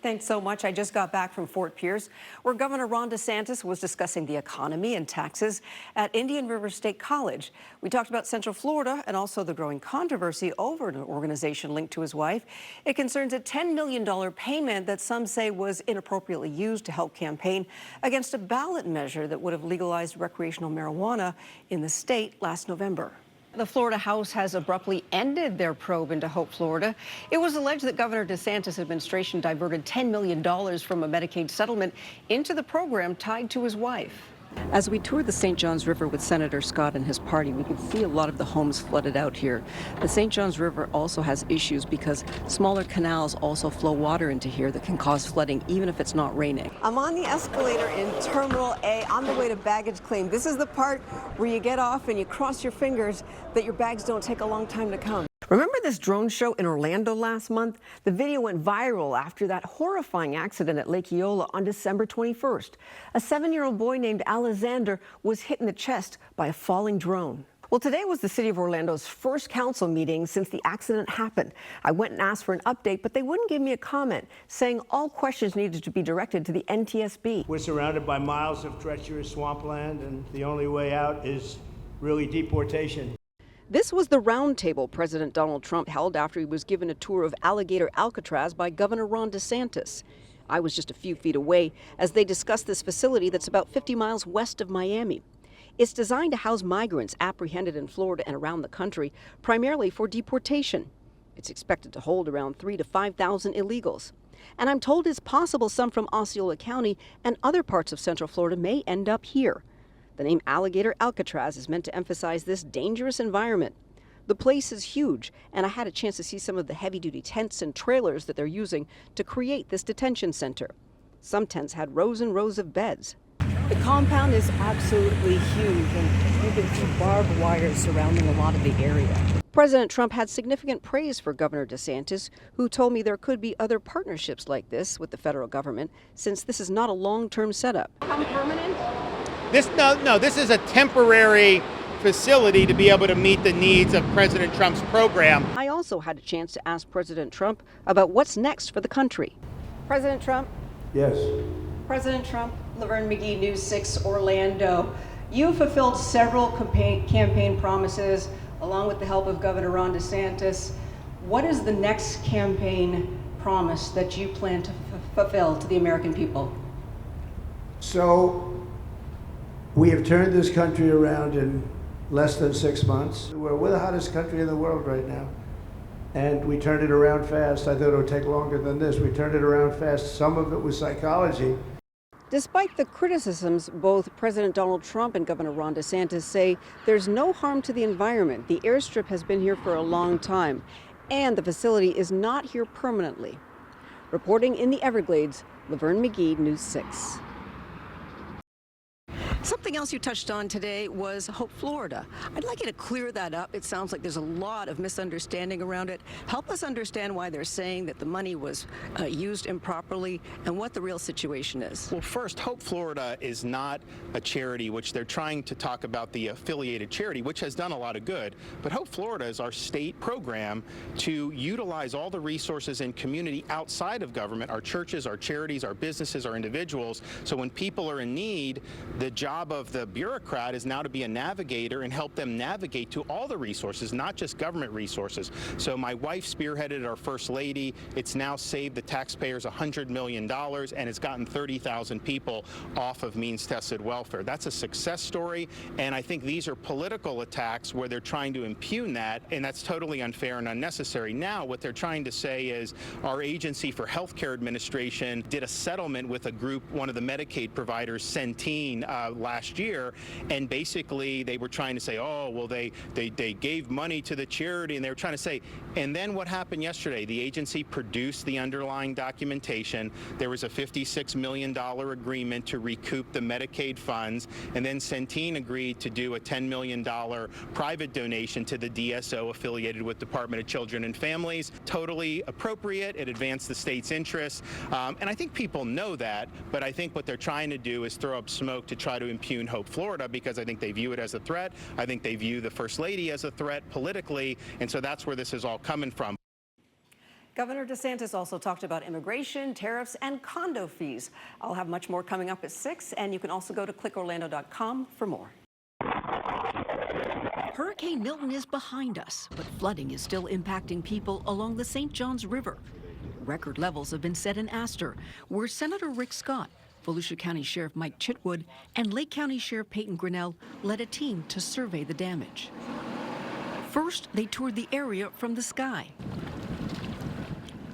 thanks so much. I just got back from Fort Pierce, where Governor Ron DeSantis was discussing the economy and taxes at Indian River State College. We talked about Central Florida and also the growing controversy over an organization linked to his wife. It concerns a $10 million payment that some say was inappropriately used to help campaign against a ballot measure that would have legalized recreational marijuana in the state last November. The Florida House has abruptly ended their probe into Hope, Florida. It was alleged that Governor DeSantis' administration diverted $10 million from a Medicaid settlement into the program tied to his wife. As we toured the St. Johns River with Senator Scott and his party, we could see a lot of the homes flooded out here. The St. Johns River also has issues because smaller canals also flow water into here that can cause flooding even if it's not raining. I'm on the escalator in Terminal A on the way to baggage claim. This is the part where you get off and you cross your fingers that your bags don't take a long time to come. Remember this drone show in Orlando last month? The video went viral after that horrifying accident at Lake Eola on December 21st. A 7-year-old boy named Alexander was hit in the chest by a falling drone. Well, today was the City of Orlando's first council meeting since the accident happened. I went and asked for an update, but they wouldn't give me a comment, saying all questions needed to be directed to the NTSB. We're surrounded by miles of treacherous swampland, and the only way out is really deportation. This was the roundtable President Donald Trump held after he was given a tour of Alligator Alcatraz by Governor Ron DeSantis. I was just a few feet away as they discussed this facility that's about 50 miles west of Miami. It's designed to house migrants apprehended in Florida and around the country, primarily for deportation. It's expected to hold around 3,000 to 5,000 illegals. And I'm told it's possible some from Osceola County and other parts of Central Florida may end up here. The name Alligator Alcatraz is meant to emphasize this dangerous environment. The place is huge, and I had a chance to see some of the heavy-duty tents and trailers that they're using to create this detention center. Some tents had rows and rows of beds. The compound is absolutely huge, and you can see barbed wire surrounding a lot of the area. President Trump had significant praise for Governor DeSantis, who told me there could be other partnerships like this with the federal government, since this is not a long-term setup. Become permanent? This is a temporary facility to be able to meet the needs of President Trump's program. I also had a chance to ask President Trump about what's next for the country. President Trump? Yes. President Trump, Laverne Mcgee, News 6 Orlando. You fulfilled several campaign promises along with the help of Governor Ron DeSantis. What is the next campaign promise that you plan to fulfill to the American people? So, we have turned this country around in less than 6 months. We're the hottest country in the world right now. And we turned it around fast. I thought it would take longer than this. We turned it around fast. Some of it was psychology. Despite the criticisms, both President Donald Trump and Governor Ron DeSantis say there's no harm to the environment. The airstrip has been here for a long time, and the facility is not here permanently. Reporting in the Everglades, Laverne Mcgee, News 6. Something else you touched on today was Hope, Florida. I'd like you to clear that up. It sounds like there's a lot of misunderstanding around it. Help us understand why they're saying that the money was used improperly and what the real situation is. Well, first, Hope Florida is not a charity, which they're trying to talk about the affiliated charity, which has done a lot of good. But Hope Florida is our state program to utilize all the resources in community outside of government, our churches, our charities, our businesses, our individuals. So when people are in need, the job of the bureaucrat is now to be a navigator and help them navigate to all the resources, not just government resources. So my wife spearheaded our First Lady. It's now saved the taxpayers $100 million, and it's gotten 30,000 people off of means-tested welfare. That's a success story, and I think these are political attacks where they're trying to impugn that, and that's totally unfair and unnecessary. Now what they're trying to say is our Agency for Healthcare Administration did a settlement with a group, one of the Medicaid providers, Centene, last year, and basically they were trying to say, oh, well, they gave money to the charity, and they were trying to say, and then what happened yesterday? The agency produced the underlying documentation. There was a $56 million agreement to recoup the Medicaid funds, and then Centene agreed to do a $10 million private donation to the DSO affiliated with Department of Children and Families. Totally appropriate. It advanced the state's interests, and I think people know that, but I think what they're trying to do is throw up smoke to try to impugn Hope Florida, because I think they view it as a threat. I think they view the First Lady as a threat politically, and so that's where this is all coming from. Governor DeSantis also talked about immigration, tariffs, and condo fees. I'll have much more coming up at 6, and you can also go to clickorlando.com for more. Hurricane Milton is behind us, but flooding is still impacting people along the St. Johns River. Record levels have been set in Astor, where Senator Rick Scott, Volusia County Sheriff Mike Chitwood, and Lake County Sheriff Peyton Grinnell led a team to survey the damage. First, they toured the area from the sky.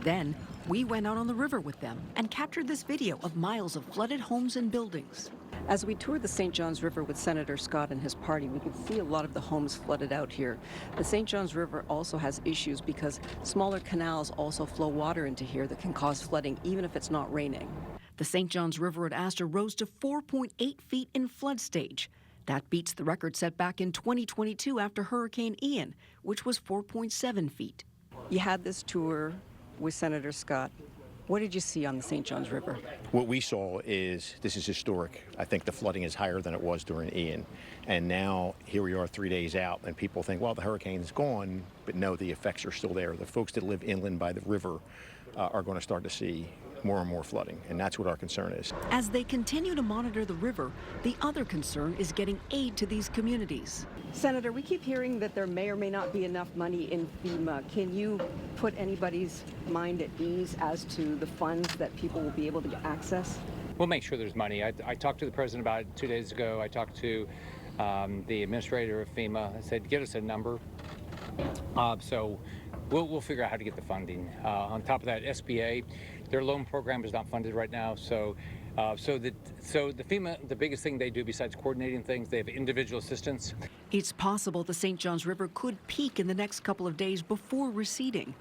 Then, we went out on the river with them and captured this video of miles of flooded homes and buildings. As we toured the St. Johns River with Senator Scott and his party, we could see a lot of the homes flooded out here. The St. Johns River also has issues because smaller canals also flow water into here that can cause flooding even if it's not raining. The St. Johns River at Astor rose to 4.8 feet in flood stage. That beats the record set back in 2022 after Hurricane Ian, which was 4.7 feet. You had this tour with Senator Scott. What did you see on the St. Johns River? What we saw is this is historic. I think the flooding is higher than it was during Ian. And now here we are 3 days out and people think, well, the hurricane's gone, but no, the effects are still there. The folks that live inland by the river are going to start to see more and more flooding, and that's what our concern is. As they continue to monitor the river, the other concern is getting aid to these communities. Senator, we keep hearing that there may or may not be enough money in FEMA. Can you put anybody's mind at ease as to the funds that people will be able to access? We'll make sure there's money. I talked to the president about it 2 days ago. I talked to the administrator of FEMA. I said, get us a number. So we'll figure out how to get the funding. On top of that, SBA, their loan program is not funded right now. So the FEMA, the biggest thing they do besides coordinating things, they have individual assistance. It's possible the St. Johns River could peak in the next couple of days before receding.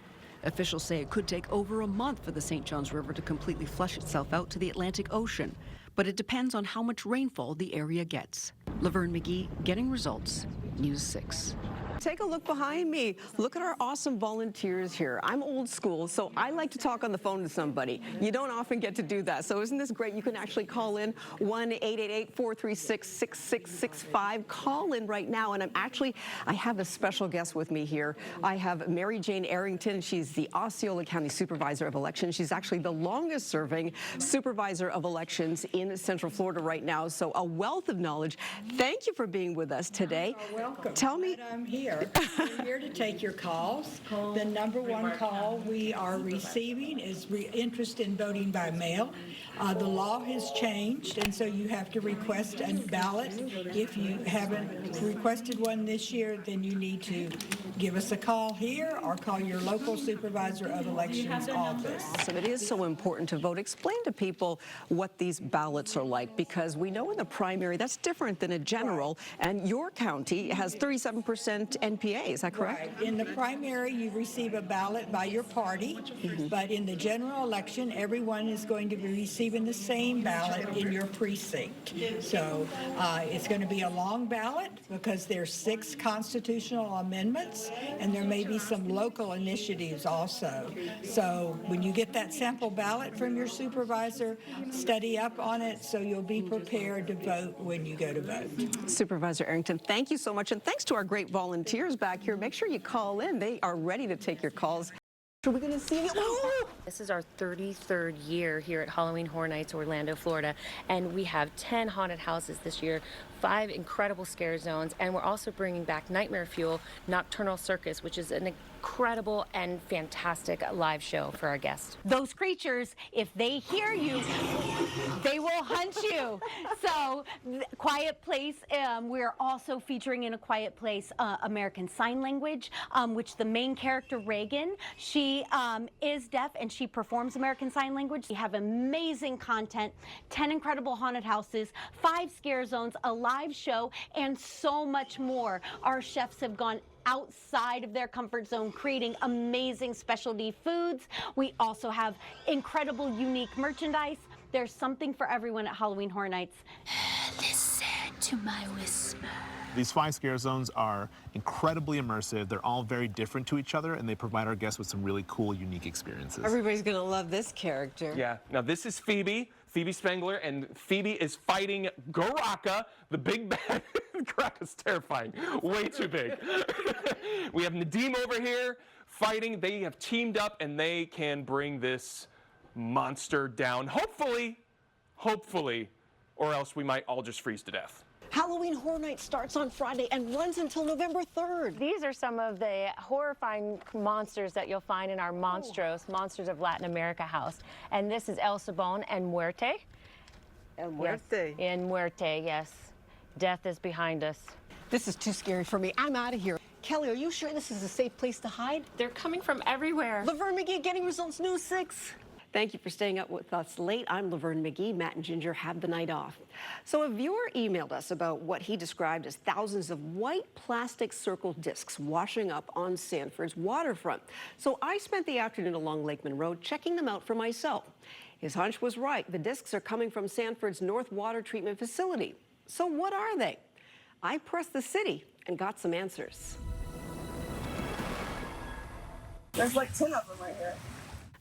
Officials say it could take over a month for the St. Johns River to completely flush itself out to the Atlantic Ocean, but it depends on how much rainfall the area gets. Laverne Mcgee, Getting Results, News 6. Take a look behind me. Look at our awesome volunteers here. I'm old school, so I like to talk on the phone to somebody. You don't often get to do that. So isn't this great? You can actually call in 1-888-436-6665. Call in right now. And I have a special guest with me here. I have Mary Jane Arrington. She's the Osceola County Supervisor of Elections. She's actually the longest serving Supervisor of Elections in Central Florida right now. So a wealth of knowledge. Thank you for being with us today. You're welcome. Tell me. I'm here. We're here to take your calls. The number one call we are receiving is interest in voting by mail. The law has changed, and so you have to request a ballot. If you haven't requested one this year, then you need to give us a call here or call your local Supervisor of Elections office. So it is so important to vote. Explain to people what these ballots are like, because we know in the primary that's different than a general, and your county has 37% NPA. Is that correct? Right. In the primary, you receive a ballot by your party, but in the general election, everyone is going to be receiving the same ballot in your precinct. So it's going to be a long ballot because there's 6 constitutional amendments, and there may be some local initiatives also. So when you get that sample ballot from your supervisor, study up on it so you'll be prepared to vote when you go to vote. Supervisor Arrington, thank you so much, and thanks to our great volunteers back here. Make sure you call in. They are ready to take your calls. Are we going to see you? This is our 33rd year here at Halloween Horror Nights, Orlando, Florida, and we have 10 haunted houses this year, 5 incredible scare zones, and we're also bringing back Nightmare Fuel Nocturnal Circus, which is an incredible and fantastic live show for our guests. Those creatures, if they hear you, they will hunt you. So, Quiet Place, we're also featuring in A Quiet Place American Sign Language, which the main character, Reagan, she is deaf and she performs American Sign Language. We have amazing content, 10 incredible haunted houses, 5 scare zones, a live show, and so much more. Our chefs have gone outside of their comfort zone, creating amazing specialty foods. We also have incredible, unique merchandise. There's something for everyone at Halloween Horror Nights. Listen to my whisper. These 5 scare zones are incredibly immersive. They're all very different to each other, and they provide our guests with some really cool, unique experiences. Everybody's going to love this character. Yeah. Now, this is Phoebe Spangler, and Phoebe is fighting Goraka, the big bad. Goraka's terrifying. Way too big. We have Nadim over here fighting. They have teamed up, and they can bring this monster down. Hopefully, or else we might all just freeze to death. Halloween Horror Night starts on Friday and runs until November 3rd. These are some of the horrifying monsters that you'll find in our Monstros, Monsters of Latin America house. And this is El Sabon and Muerte. El Muerte. Yes, in Muerte, yes. Death is behind us. This is too scary for me. I'm out of here. Kelly, are you sure this is a safe place to hide? They're coming from everywhere. Laverne Mcgee, Getting Results News 6. Thank you for staying up with us late. I'm Laverne Mcgee. Matt and Ginger have the night off. So a viewer emailed us about what he described as thousands of white plastic circle discs washing up on Sanford's waterfront. So I spent the afternoon along Lakeman Road checking them out for myself. His hunch was right. The discs are coming from Sanford's North Water Treatment Facility. So what are they? I pressed the city and got some answers. There's like 10 of them right here.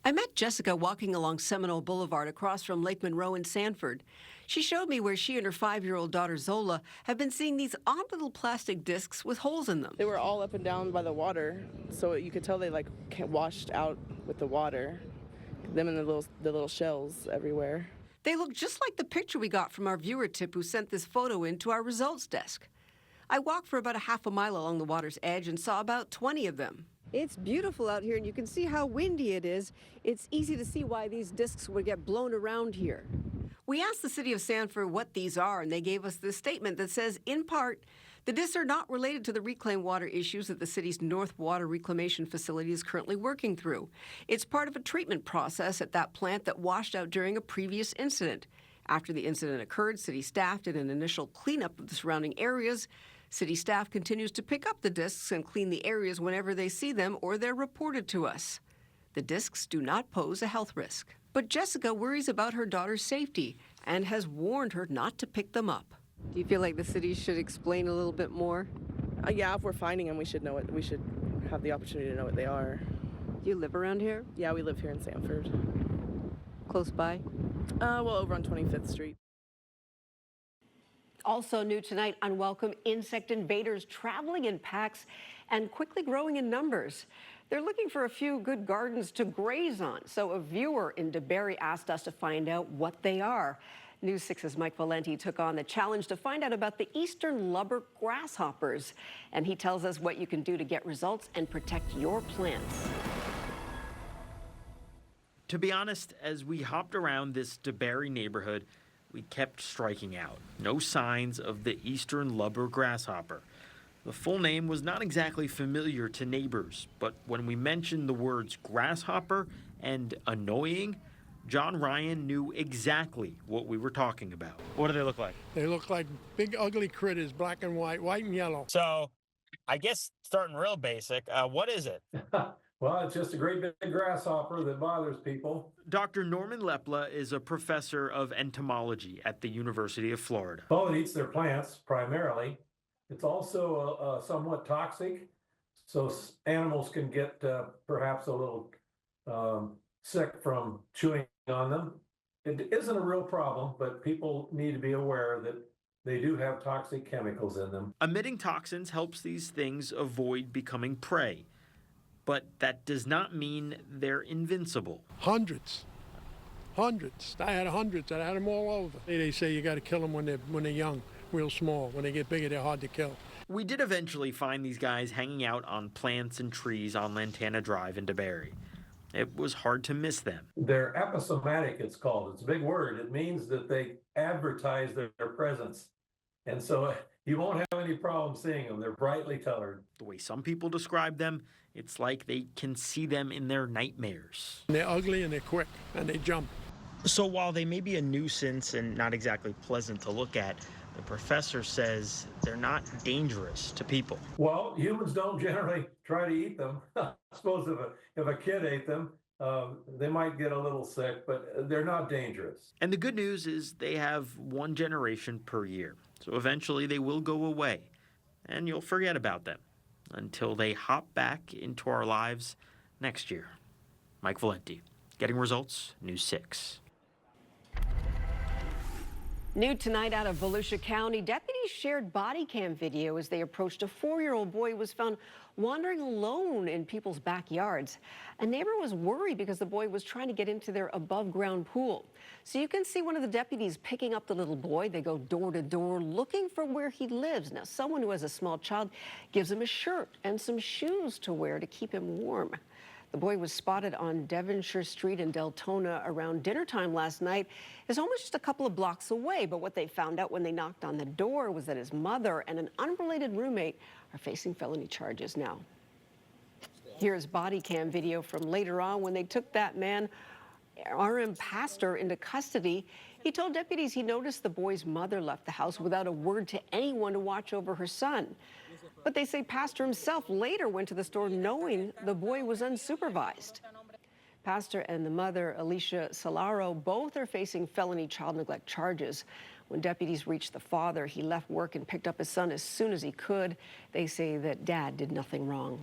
I met Jessica walking along Seminole Boulevard across from Lake Monroe in Sanford. She showed me where she and her 5-year-old daughter Zola have been seeing these odd little plastic discs with holes in them. They were all up and down by the water, so you could tell they like washed out with the water. Them and the little shells everywhere. They look just like the picture we got from our viewer tip who sent this photo in to our results desk. I walked for about a half a mile along the water's edge and saw about 20 of them. It's beautiful out here, and you can see how windy it is. It's easy to see why these discs would get blown around here. We asked the city of Sanford what these are, and they gave us this statement that says, in part, the discs are not related to the reclaimed water issues that the city's North Water Reclamation Facility is currently working through. It's part of a treatment process at that plant that washed out during a previous incident. After the incident occurred, city staff did an initial cleanup of the surrounding areas. City staff continues to pick up the discs and clean the areas whenever they see them or they're reported to us. The discs do not pose a health risk. But Jessica worries about her daughter's safety and has warned her not to pick them up. Do you feel like the city should explain a little bit more? Yeah, if we're finding them, we should know it. We should have the opportunity to know what they are. Do you live around here? Yeah, we live here in Sanford. Close by? Well, over on 25th Street. Also new tonight, unwelcome insect invaders traveling in packs and quickly growing in numbers. They're looking for a few good gardens to graze on. So a viewer in DeBerry asked us to find out what they are. News 6's Mike Valenti took on the challenge to find out about the eastern lubber grasshoppers. And he tells us what you can do to get results and protect your plants. To be honest, as we hopped around this DeBerry neighborhood, we kept striking out. No signs of the eastern lubber grasshopper. The full name was not exactly familiar to neighbors, but when we mentioned the words grasshopper and annoying, John Ryan knew exactly what we were talking about. What do they look like? They look like big ugly critters, black and white and yellow. So, I guess starting real basic, what is it? Well, it's just a great big grasshopper that bothers people. Dr. Norman Lepla is a professor of entomology at the University of Florida. Oh, it eats their plants primarily. It's also somewhat toxic, so animals can get perhaps a little sick from chewing on them. It isn't a real problem, but people need to be aware that they do have toxic chemicals in them. Emitting toxins helps these things avoid becoming prey. But that does not mean they're invincible. Hundreds. I had hundreds. I had them all over. They say you got to kill them when they're young, real small. When they get bigger, they're hard to kill. We did eventually find these guys hanging out on plants and trees on Lantana Drive in DeBerry. It was hard to miss them. They're episomatic, it's called. It's a big word. It means that they advertise their presence. And so you won't have any problem seeing them. They're brightly colored. The way some people describe them, it's like they can see them in their nightmares. They're ugly and they're quick and they jump. So while they may be a nuisance and not exactly pleasant to look at, the professor says they're not dangerous to people. Well, humans don't generally try to eat them. I suppose if a kid ate them, they might get a little sick, but they're not dangerous. And the good news is they have one generation per year. So eventually they will go away, and you'll forget about them until they hop back into our lives next year. Mike Valenti, Getting Results, News 6. New tonight out of Volusia County, deputies shared body cam video as they approached a 4-year-old boy who was found wandering alone in people's backyards. A neighbor was worried because the boy was trying to get into their above-ground pool. So you can see one of the deputies picking up the little boy. They go door to door looking for where he lives. Now, someone who has a small child gives him a shirt and some shoes to wear to keep him warm. The boy was spotted on Devonshire Street in Deltona around dinner time last night. His home was just a couple of blocks away, but what they found out when they knocked on the door was that his mother and an unrelated roommate are facing felony charges now. Here's body cam video from later on when they took that man, RM Pastor, into custody. He told deputies he noticed the boy's mother left the house without a word to anyone to watch over her son. But they say Pastor himself later went to the store knowing the boy was unsupervised. Pastor and the mother, Alicia Solaro, both are facing felony child neglect charges. When deputies reached the father, he left work and picked up his son as soon as he could. They say that dad did nothing wrong.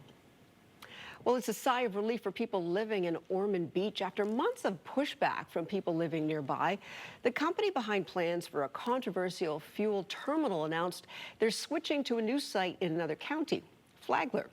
Well, it's a sigh of relief for people living in Ormond Beach after months of pushback from people living nearby. The company behind plans for a controversial fuel terminal announced they're switching to a new site in another county, Flagler.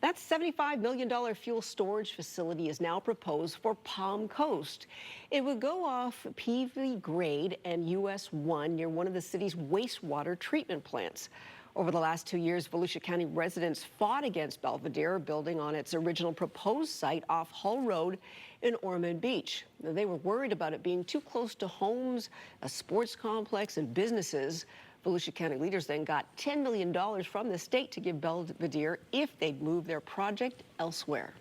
That $75 million fuel storage facility is now proposed for Palm Coast. It would go off PV grade and US 1 near one of the city's wastewater treatment plants. Over the last 2 years, Volusia County residents fought against Belvedere building on its original proposed site off Hull Road in Ormond Beach. They were worried about it being too close to homes, a sports complex, and businesses. Volusia County leaders then got $10 million from the state to give Belvedere if they'd move their project elsewhere.